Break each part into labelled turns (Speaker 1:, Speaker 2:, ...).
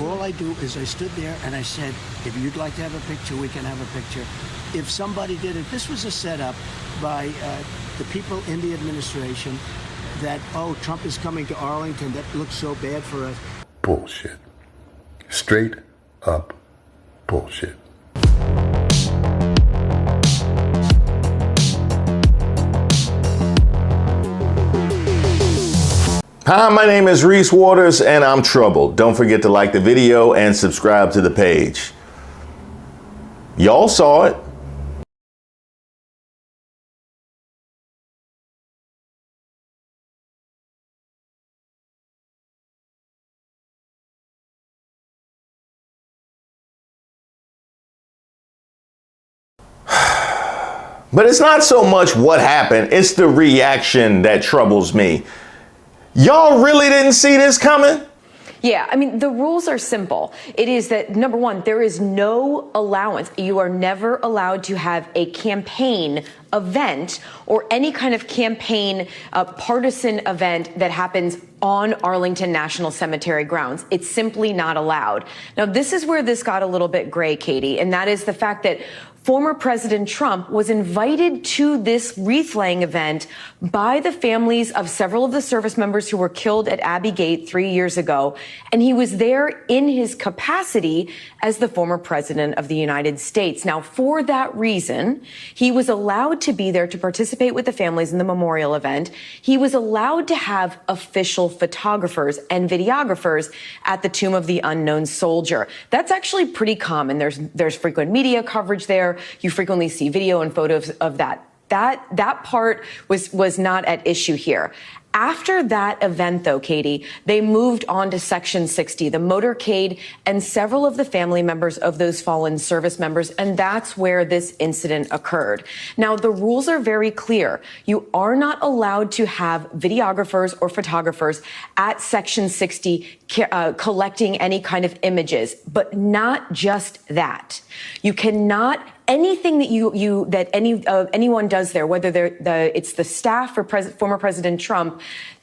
Speaker 1: all I do is I stood there and I said, if you'd like to have a picture, we can have a picture. If somebody did it, this was a setup by the people in the administration that, oh, Trump is coming to Arlington. That looks so bad for us.
Speaker 2: Bullshit. Straight up bullshit. Hi, my name is Reese Waters and I'm troubled. Don't forget to like the video and subscribe to the page. Y'all saw it. But it's not so much what happened, it's the reaction that troubles me. Y'all really didn't see this coming?
Speaker 3: Yeah, I mean, the rules are simple. It is that, number one, there is no allowance. You are never allowed to have a campaign event or any kind of campaign partisan event that happens on Arlington National Cemetery grounds. It's simply not allowed. Now, this is where this got a little bit gray, Katie, and that is the fact that former President Trump was invited to this wreath-laying event by the families of several of the service members who were killed at Abbey Gate 3 years ago. And he was there in his capacity as the former president of the United States. Now, for that reason, he was allowed to be there to participate with the families in the memorial event. He was allowed to have official photographers and videographers at the Tomb of the Unknown Soldier. That's actually pretty common. There's frequent media coverage there. You frequently see video and photos of that. That part was not at issue here. After that event, though, Katie, they moved on to Section 60, the motorcade, and several of the family members of those fallen service members, and that's where this incident occurred. Now, the rules are very clear. You are not allowed to have videographers or photographers at Section 60 collecting any kind of images, but not just that. You cannot anything that anyone does there, whether it's the staff or former President Trump,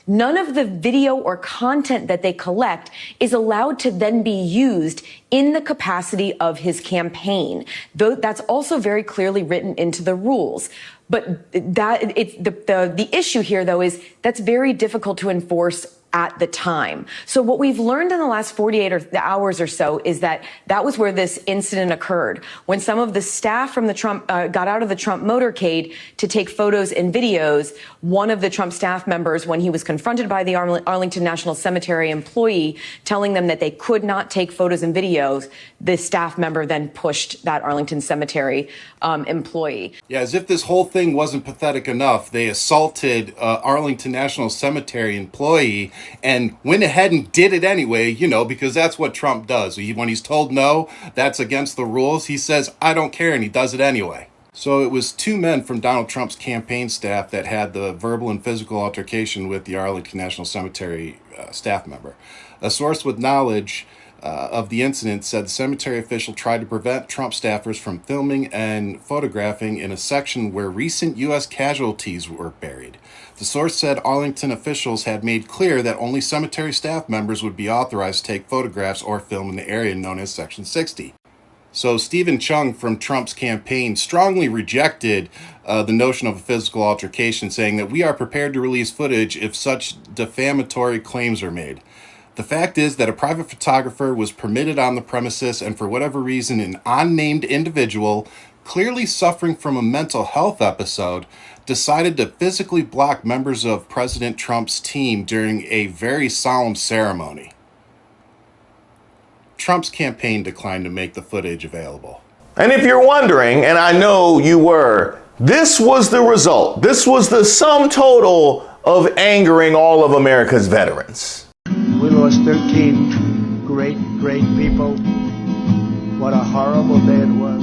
Speaker 3: none of the video or content that they collect is allowed to then be used in the capacity of his campaign. Though that's also very clearly written into the rules. But the issue here, though, is that's very difficult to enforce at the time. So what we've learned in the last 48 hours or so is that was where this incident occurred. When some of the staff from the Trump got out of the Trump motorcade to take photos and videos, one of the Trump staff members, when he was confronted by the Arlington National Cemetery employee telling them that they could not take photos and videos, the staff member then pushed that Arlington Cemetery employee.
Speaker 4: Yeah, as if this whole thing wasn't pathetic enough, they assaulted Arlington National Cemetery employee and went ahead and did it anyway, you know, because that's what Trump does. When he's told no, that's against the rules, he says, I don't care, and he does it anyway. So it was two men from Donald Trump's campaign staff that had the verbal and physical altercation with the Arlington National Cemetery staff member. A source with knowledge of the incident said the cemetery official tried to prevent Trump staffers from filming and photographing in a section where recent U.S. casualties were buried. The source said Arlington officials had made clear that only cemetery staff members would be authorized to take photographs or film in the area known as Section 60. So Stephen Chung from Trump's campaign strongly rejected the notion of a physical altercation, saying that we are prepared to release footage if such defamatory claims are made. The fact is that a private photographer was permitted on the premises, and for whatever reason, an unnamed individual, clearly suffering from a mental health episode, decided to physically block members of President Trump's team during a very solemn ceremony. Trump's campaign declined to make the footage available.
Speaker 2: And if you're wondering, and I know you were, this was the result. This was the sum total of angering all of America's veterans.
Speaker 1: We lost 13 great people. What a horrible day it was.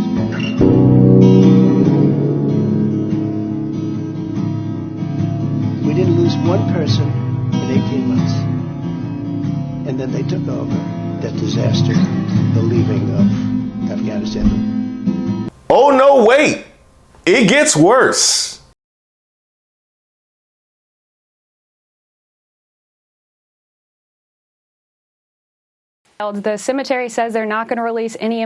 Speaker 1: We didn't lose one person in 18 months. And then they took over that disaster, the leaving of Afghanistan.
Speaker 2: Oh, no, wait. It gets worse.
Speaker 5: The cemetery says they're not going to release any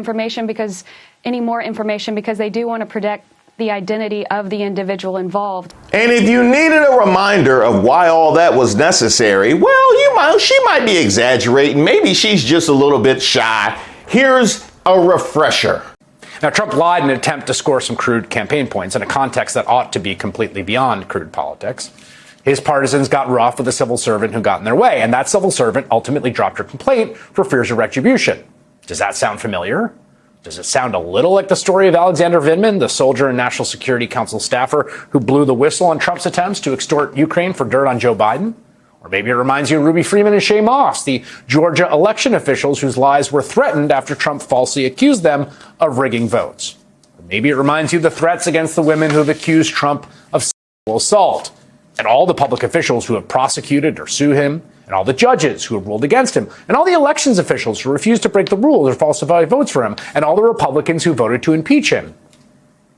Speaker 5: more information because they do want to protect the identity of the individual involved.
Speaker 2: And if you needed a reminder of why all that was necessary, well, she might be exaggerating. Maybe she's just a little bit shy. Here's a refresher.
Speaker 6: Now, Trump lied in an attempt to score some crude campaign points in a context that ought to be completely beyond crude politics. His partisans got rough with a civil servant who got in their way, and that civil servant ultimately dropped her complaint for fears of retribution. Does that sound familiar? Does it sound a little like the story of Alexander Vindman, the soldier and National Security Council staffer who blew the whistle on Trump's attempts to extort Ukraine for dirt on Joe Biden? Or maybe it reminds you of Ruby Freeman and Shay Moss, the Georgia election officials whose lives were threatened after Trump falsely accused them of rigging votes. Or maybe it reminds you of the threats against the women who have accused Trump of sexual assault, and all the public officials who have prosecuted or sued him, and all the judges who have ruled against him, and all the elections officials who refused to break the rules or falsify votes for him, and all the Republicans who voted to impeach him.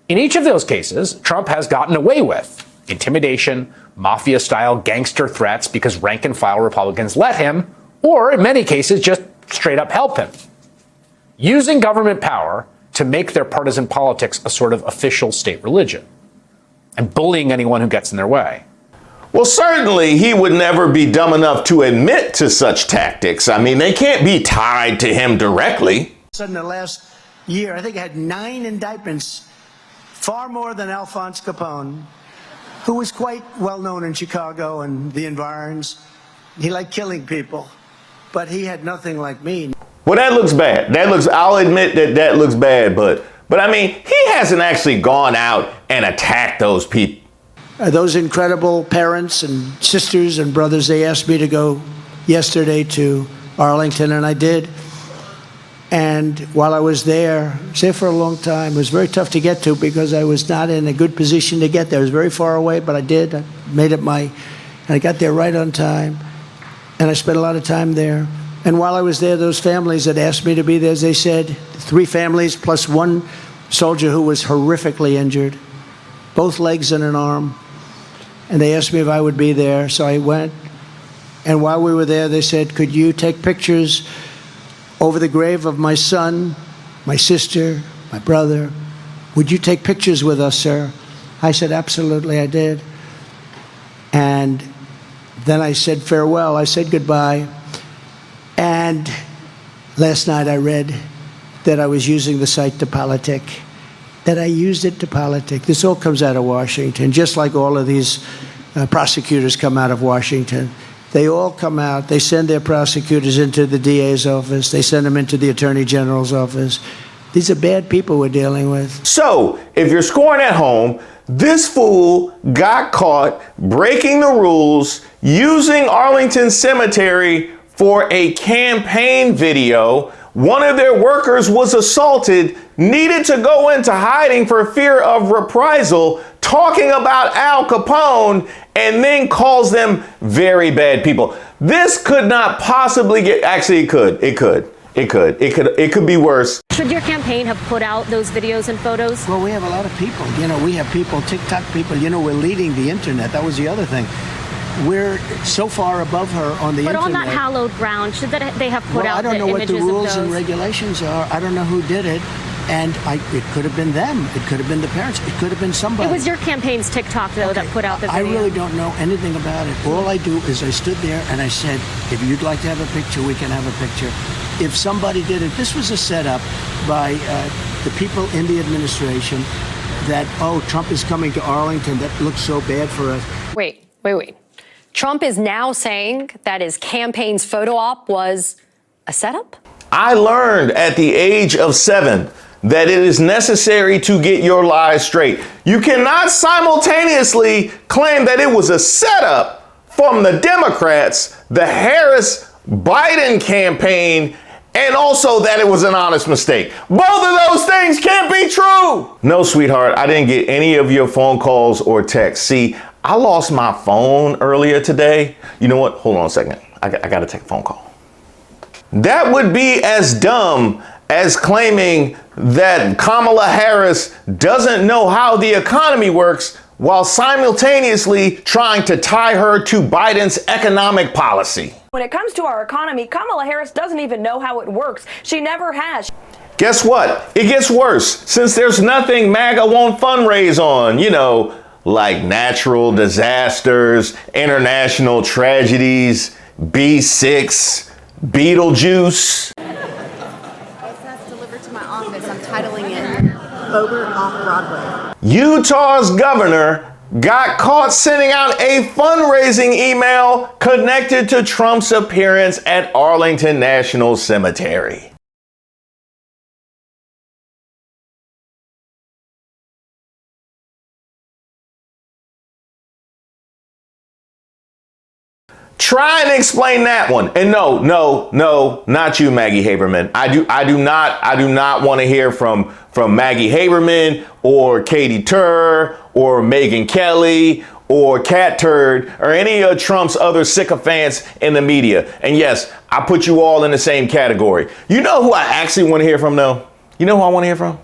Speaker 6: In each of those cases, Trump has gotten away with intimidation, mafia-style gangster threats because rank-and-file Republicans let him, or in many cases, just straight up help him. Using government power to make their partisan politics a sort of official state religion, and bullying anyone who gets in their way.
Speaker 2: Well, certainly he would never be dumb enough to admit to such tactics. I mean, they can't be tied to him directly.
Speaker 1: In the last year, I think I had 9 indictments, far more than Alphonse Capone, who was quite well known in Chicago and the environs. He liked killing people, but he had nothing like me.
Speaker 2: Well, that looks bad. I'll admit that looks bad, but I mean, he hasn't actually gone out and attacked those people.
Speaker 1: Those incredible parents and sisters and brothers, they asked me to go yesterday to Arlington, and I did. And while I was there for a long time, it was very tough to get to because I was not in a good position to get there. It was very far away, but I did. I made it and I got there right on time. And I spent a lot of time there. And while I was there, those families that asked me to be there, they said, 3 families plus 1 soldier who was horrifically injured, both legs and an arm. And they asked me if I would be there, so I went. And while we were there, they said, could you take pictures over the grave of my son, my sister, my brother? Would you take pictures with us, sir? I said, absolutely, I did. And then I said farewell. I said goodbye. And last night I read that I was using the site to politic, that I used it to politic. This all comes out of Washington, just like all of these prosecutors come out of Washington. They all come out, they send their prosecutors into the DA's office, they send them into the Attorney General's office. These are bad people we're dealing with.
Speaker 2: So, if you're scoring at home, this fool got caught breaking the rules, using Arlington Cemetery for a campaign video. One of their workers was assaulted, needed to go into hiding for fear of reprisal, talking about Al Capone, and then calls them very bad people. This could not possibly get, actually it could be worse.
Speaker 7: Should your campaign have put out those videos and photos?
Speaker 1: Well, we have a lot of people. We have people, TikTok people. We're leading the internet. That was the other thing. We're so far above her on the internet.
Speaker 7: But on that hallowed ground, should they have put out the images of those? I don't know what the rules and regulations
Speaker 1: are. I don't know who did it. And it could have been them. It could have been the parents. It could have been somebody.
Speaker 7: It was your campaign's TikTok, though, that put out the video.
Speaker 1: I really don't know anything about it. All I do is I stood there and I said, if you'd like to have a picture, we can have a picture. If somebody did it, this was a setup by the people in the administration that, Trump is coming to Arlington. That looks so bad for us.
Speaker 8: Wait. Trump is now saying that his campaign's photo op was a setup?
Speaker 2: I learned at the age of 7 that it is necessary to get your lies straight. You cannot simultaneously claim that it was a setup from the Democrats, the Harris-Biden campaign, and also that it was an honest mistake. Both of those things can't be true. No, sweetheart, I didn't get any of your phone calls or texts. See, I lost my phone earlier today. You know what? Hold on a second. I got to take a phone call. That would be as dumb as claiming that Kamala Harris doesn't know how the economy works while simultaneously trying to tie her to Biden's economic policy.
Speaker 9: When it comes to our economy, Kamala Harris doesn't even know how it works. She never has.
Speaker 2: Guess what? It gets worse, since there's nothing MAGA won't fundraise on, like natural disasters, international tragedies, B6, Beetlejuice.
Speaker 10: That's delivered to my office. I'm titling it Over Off Broadway.
Speaker 2: Utah's governor got caught sending out a fundraising email connected to Trump's appearance at Arlington National Cemetery. Try and explain that one. And no, not you, Maggie Haberman. I do not want to hear from Maggie Haberman or Katie Tur or Megyn Kelly or Cat Turd or any of Trump's other sycophants in the media. And yes, I put you all in the same category. You know who I actually want to hear from though? You know who I want to hear from?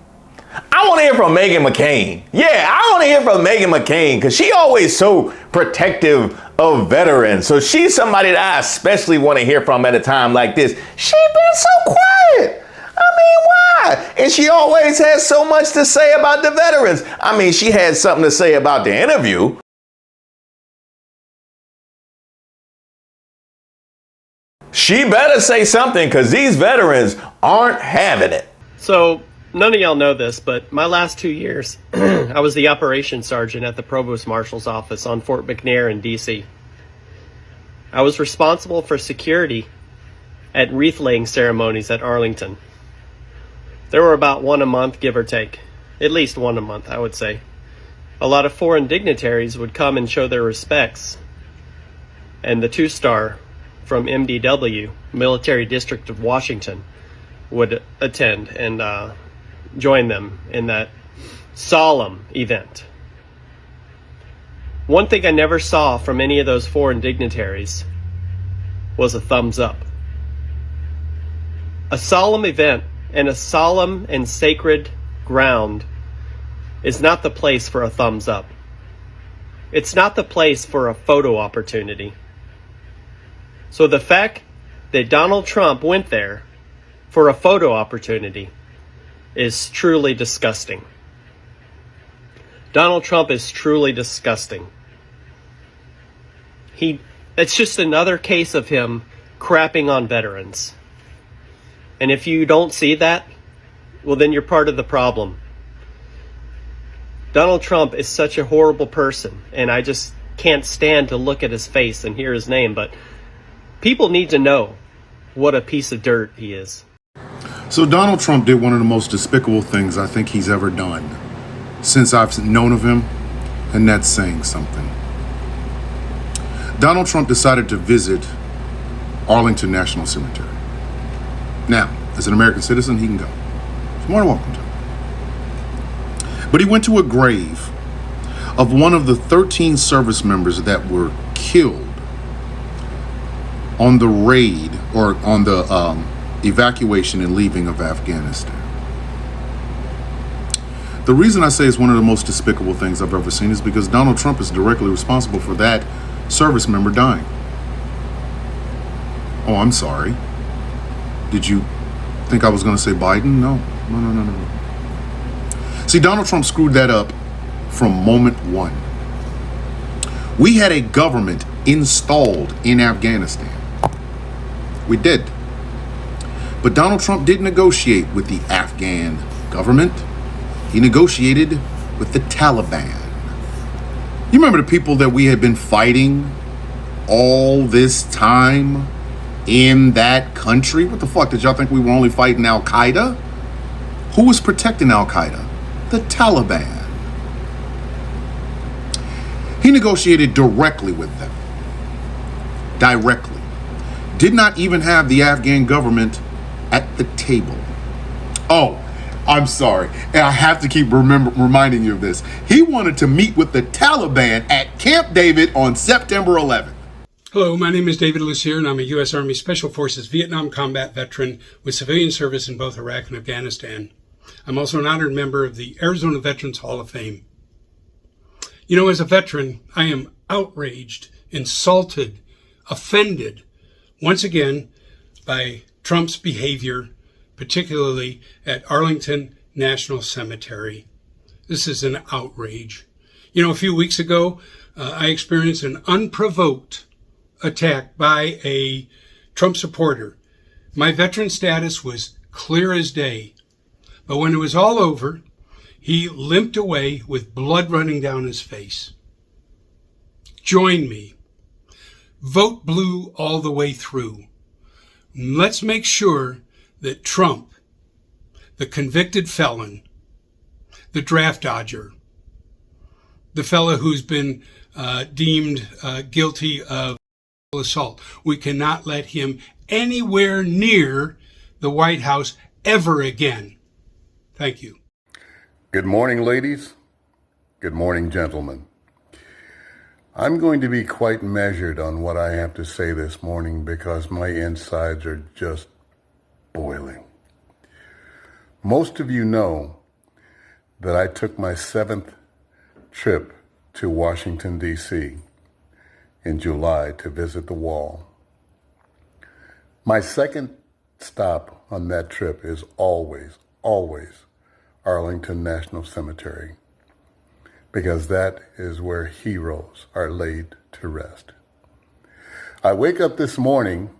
Speaker 2: I want to hear from Meghan McCain. Yeah, I want to hear from Meghan McCain because she always so protective of veterans. So she's somebody that I especially want to hear from at a time like this. She been so quiet. I mean, why? And she always has so much to say about the veterans. I mean, she had something to say about the interview. She better say something because these veterans aren't having it.
Speaker 11: So none of y'all know this, but my last 2 years, I was the operations sergeant at the Provost Marshal's office on Fort McNair in D.C. I was responsible for security at wreath-laying ceremonies at Arlington. There were about one a month, give or take. At least one a month, I would say. A lot of foreign dignitaries would come and show their respects. And the two-star from MDW, Military District of Washington, would attend and join them in that solemn event. One thing I never saw from any of those foreign dignitaries was a thumbs up. A solemn event and a solemn and sacred ground is not the place for a thumbs up. It's not the place for a photo opportunity. So the fact that Donald Trump went there for a photo opportunity is truly disgusting. Donald Trump is truly disgusting. It's just another case of him crapping on veterans. And if you don't see that, well, then you're part of the problem. Donald Trump is such a horrible person, and I just can't stand to look at his face and hear his name, but people need to know what a piece of dirt he is.
Speaker 12: So Donald Trump did one of the most despicable things I think he's ever done since I've known of him, and that's saying something. Donald Trump decided to visit Arlington National Cemetery. Now, as an American citizen, he can go. He's more than welcome to. But he went to a grave of one of the 13 service members that were killed on the raid or on the evacuation and leaving of Afghanistan. The reason I say it's one of the most despicable things I've ever seen is because Donald Trump is directly responsible for that service member dying. Oh, I'm sorry. Did you think I was going to say Biden? No. See, Donald Trump screwed that up from moment one. We had a government installed in Afghanistan. We did. But Donald Trump didn't negotiate with the Afghan government. He negotiated with the Taliban. You remember the people that we had been fighting all this time in that country? What the fuck, did y'all think we were only fighting Al-Qaeda? Who was protecting Al-Qaeda? The Taliban. He negotiated directly with them. Directly. Did not even have the Afghan government at the table. Oh, I'm sorry. And I have to keep reminding you of this. He wanted to meet with the Taliban at Camp David on September 11th.
Speaker 13: Hello, my name is David Lucier, and I'm a U.S. Army Special Forces Vietnam combat veteran with civilian service in both Iraq and Afghanistan. I'm also an honored member of the Arizona Veterans Hall of Fame. You know, as a veteran, I am outraged, insulted, offended, once again, by Trump's behavior, particularly at Arlington National Cemetery. This is an outrage. You know, a few weeks ago, I experienced an unprovoked attack by a Trump supporter. My veteran status was clear as day. But when it was all over, he limped away with blood running down his face. Join me. Vote blue all the way through. Let's make sure that Trump, the convicted felon, the draft dodger, the fellow who's been deemed guilty of assault, we cannot let him anywhere near the White House ever again. Thank you.
Speaker 14: Good morning, ladies. Good morning, gentlemen. I'm going to be quite measured on what I have to say this morning because my insides are just boiling. Most of you know that I took my 7th trip to Washington, D.C. in July to visit the wall. My second stop on that trip is always Arlington National Cemetery, because that is where heroes are laid to rest. I wake up this morning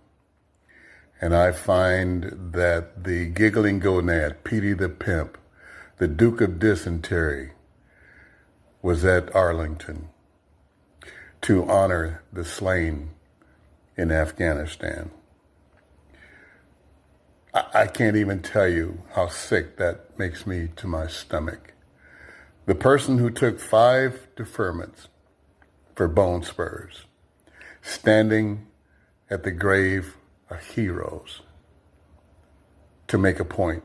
Speaker 14: and I find that the giggling gonad, Petey the Pimp, the Duke of Dysentery, was at Arlington to honor the slain in Afghanistan. I can't even tell you how sick that makes me to my stomach. The person who took 5 deferments for bone spurs, standing at the grave of heroes to make a point.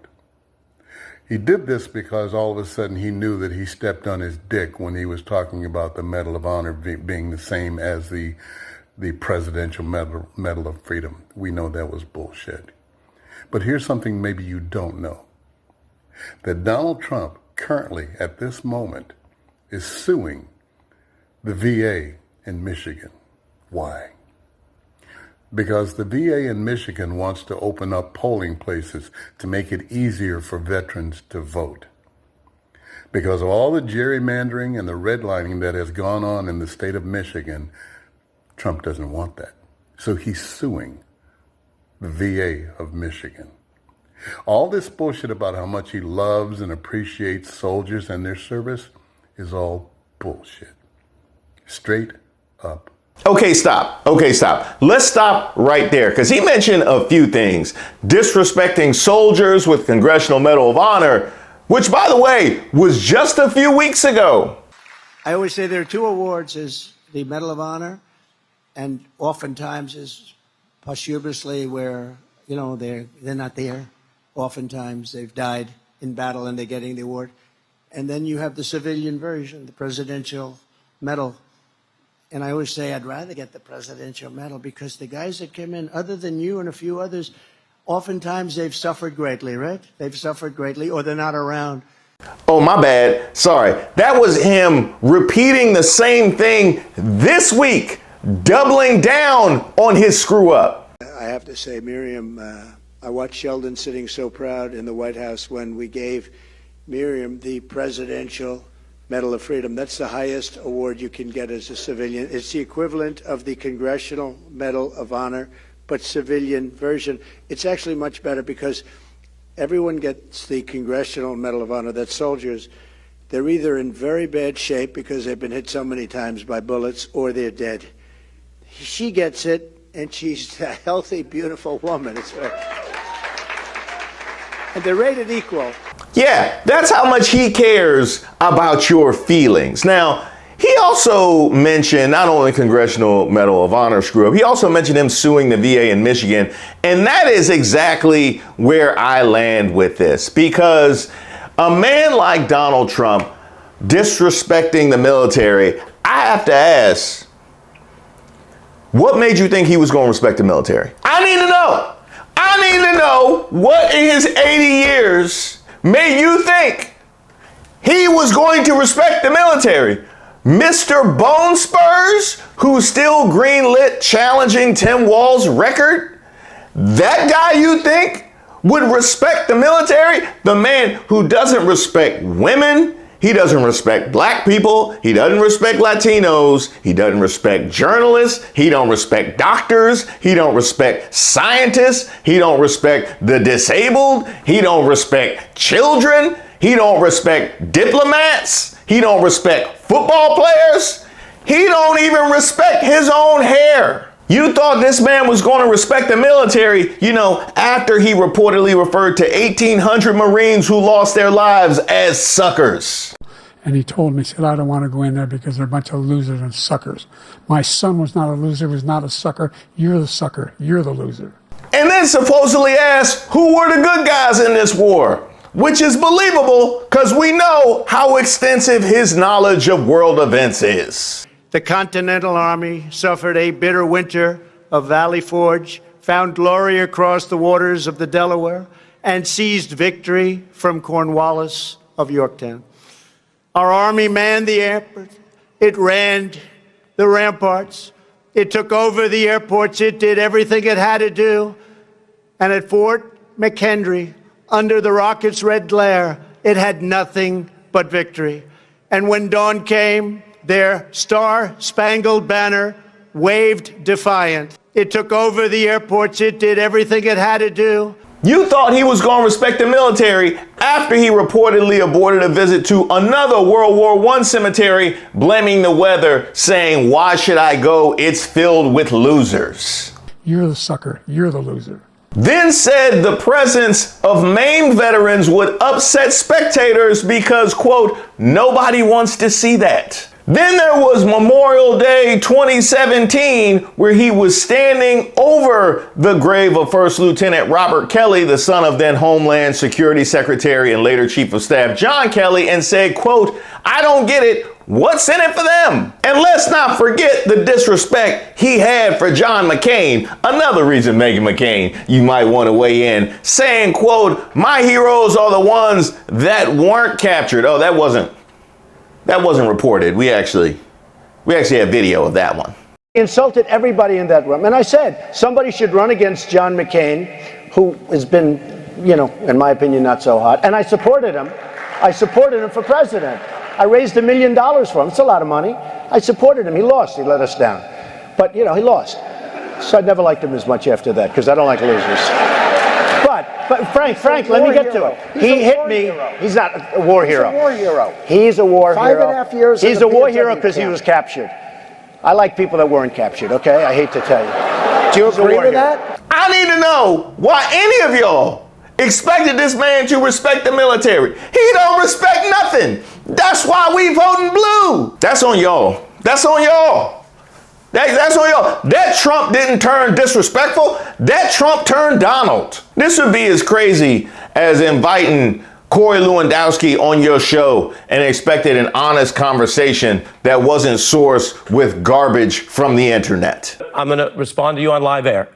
Speaker 14: He did this because all of a sudden he knew that he stepped on his dick when he was talking about the Medal of Honor being the same as the Presidential Medal of Freedom. We know that was bullshit. But here's something maybe you don't know. That Donald Trump currently, at this moment, is suing the VA in Michigan. Why? Because the VA in Michigan wants to open up polling places to make it easier for veterans to vote. Because of all the gerrymandering and the redlining that has gone on in the state of Michigan, Trump doesn't want that. So he's suing the VA of Michigan. All this bullshit about how much he loves and appreciates soldiers and their service is all bullshit. Straight up.
Speaker 2: Okay, stop. Let's stop right there, because he mentioned a few things. Disrespecting soldiers with Congressional Medal of Honor, which, by the way, was just a few weeks ago.
Speaker 1: I always say there are 2 awards, is the Medal of Honor, and oftentimes is posthumously where, you know, they're not there. Oftentimes they've died in battle and they're getting the award. And then you have the civilian version, the Presidential Medal. And I always say I'd rather get the Presidential Medal because the guys that came in, other than you and a few others, oftentimes they've suffered greatly, right? They've suffered greatly, or they're not around.
Speaker 2: Oh, my bad. Sorry. That was him repeating the same thing this week, doubling down on his screw up.
Speaker 1: I have to say, Miriam, I watched Sheldon sitting so proud in the White House when we gave Miriam the Presidential Medal of Freedom. That's the highest award you can get as a civilian. It's the equivalent of the Congressional Medal of Honor, but civilian version. It's actually much better because everyone gets the Congressional Medal of Honor. That's soldiers. They're either in very bad shape because they've been hit so many times by bullets, or they're dead. She gets it, and she's a healthy, beautiful woman. It's and they're rated equal.
Speaker 2: Yeah, that's how much he cares about your feelings. Now, he also mentioned not only Congressional Medal of Honor screw up, he also mentioned him suing the VA in Michigan. And that is exactly where I land with this, because a man like Donald Trump disrespecting the military, I have to ask, what made you think he was going to respect the military? I need to know. I need to know what in his 80 years made you think he was going to respect the military. Mr. Bone Spurs, who's still greenlit challenging Tim Walz's record? That guy you think would respect the military? The man who doesn't respect women, he doesn't respect black people, he doesn't respect Latinos, he doesn't respect journalists, he don't respect doctors, he don't respect scientists, he don't respect the disabled, he don't respect children, he don't respect diplomats, he don't respect football players, he don't even respect his own hair. You thought this man was going to respect the military, after he reportedly referred to 1,800 Marines who lost their lives as suckers.
Speaker 15: And he told me, he said, I don't want to go in there because they're a bunch of losers and suckers. My son was not a loser, was not a sucker. You're the sucker. You're the loser.
Speaker 2: And then supposedly asked who were the good guys in this war, which is believable because we know how extensive his knowledge of world events is.
Speaker 16: The Continental Army suffered a bitter winter of Valley Forge, found glory across the waters of the Delaware, and seized victory from Cornwallis of Yorktown. Our Army manned the airport. It ran the ramparts. It took over the airports. It did everything it had to do. And at Fort McHenry, under the rocket's red glare, it had nothing but victory. And when dawn came, their star-spangled banner waved defiant. It took over the airports. It did everything it had to do.
Speaker 2: You thought he was going to respect the military after he reportedly aborted a visit to another World War I cemetery, blaming the weather, saying, "Why should I go? It's filled with losers."
Speaker 15: You're the sucker. You're the loser.
Speaker 2: Then said the presence of maimed veterans would upset spectators because, quote, nobody wants to see that. Then there was Memorial Day 2017, where he was standing over the grave of First Lieutenant Robert Kelly, the son of then Homeland Security Secretary and later Chief of Staff John Kelly, and said, quote, I don't get it. What's in it for them? And let's not forget the disrespect he had for John McCain. Another reason, Meghan McCain, you might want to weigh in, saying, quote, my heroes are the ones that weren't captured. Oh, that wasn't reported. We actually have video of that one.
Speaker 16: He insulted everybody in that room. And I said, somebody should run against John McCain, who has been, in my opinion, not so hot. And I supported him. I supported him for president. I raised $1 million for him. It's a lot of money. I supported him. He lost. He let us down. But, he lost. So I never liked him as much after that, because I don't like losers. But Frank, let me get to it. He hit me. He's not a war hero. He's a war hero. He's a war hero. 5.5 years. He's a war hero because he was captured. I like people that weren't captured, okay? I hate to tell you. Do you agree with that?
Speaker 2: I need to know why any of y'all expected this man to respect the military. He don't respect nothing. That's why we voting blue. That's on y'all. That's on y'all. That's on y'all. That Trump didn't turn disrespectful. That Trump turned Donald. This would be as crazy as inviting Corey Lewandowski on your show and expected an honest conversation that wasn't sourced with garbage from the internet.
Speaker 17: I'm going to respond to you on live air.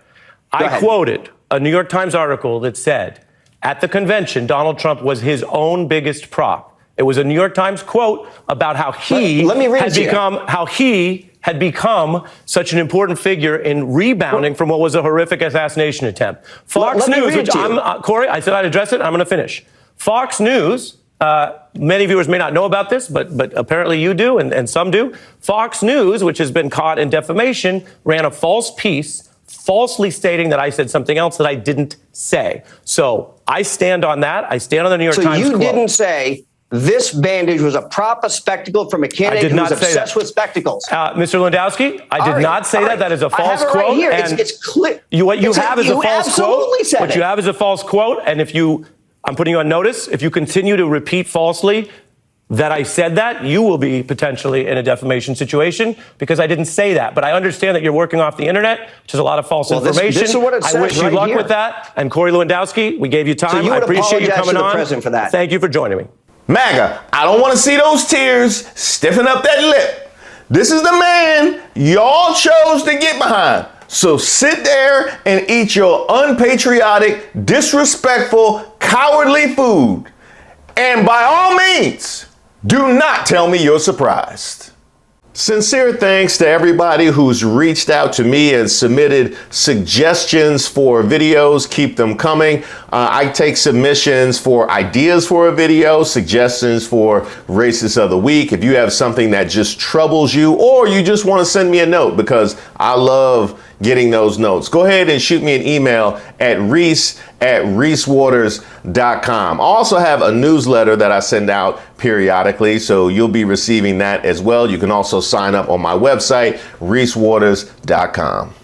Speaker 17: I quoted a New York Times article that said, at the convention, Donald Trump was his own biggest prop. It was a New York Times quote about how he had become such an important figure in rebounding from what was a horrific assassination attempt. Fox News, which Corey, I said I'd address it. I'm going to finish. Fox News, many viewers may not know about this, but apparently you do, and some do. Fox News, which has been caught in defamation, ran a false piece, falsely stating that I said something else that I didn't say. So I stand on that. I stand on the New York Times
Speaker 18: quote. So you
Speaker 17: quote.
Speaker 18: didn't say this bandage was a prop, a spectacle from a candidate who was obsessed with spectacles.
Speaker 17: Mr. Lewandowski, I did not say that. That is a false quote.
Speaker 18: Right here.
Speaker 17: And
Speaker 18: it's clear.
Speaker 17: What you have is a false quote.
Speaker 18: What
Speaker 17: you have is a false quote. And I'm putting you on notice. If you continue to repeat falsely that I said that, you will be potentially in a defamation situation because I didn't say that. But I understand that you're working off the internet, which is a lot of false information.
Speaker 18: This is what it says.
Speaker 17: I wish you luck with that. And Corey Lewandowski, we gave you time.
Speaker 18: So you
Speaker 17: I appreciate you coming
Speaker 18: to the
Speaker 17: on.
Speaker 18: president for that.
Speaker 17: Thank you for joining me.
Speaker 2: MAGA, I don't want to see those tears. Stiffen up that lip. This is the man y'all chose to get behind. So sit there and eat your unpatriotic, disrespectful, cowardly food. And by all means, do not tell me you're surprised. Sincere thanks to everybody who's reached out to me and submitted suggestions for videos. Keep them coming. I take submissions for ideas for a video, suggestions for Racist of the Week. If you have something that just troubles you, or you just want to send me a note, because I love getting those notes, go ahead and shoot me an email at reese@reesewaters.com. I also have a newsletter that I send out periodically, so you'll be receiving that as well. You can also sign up on my website, reesewaters.com.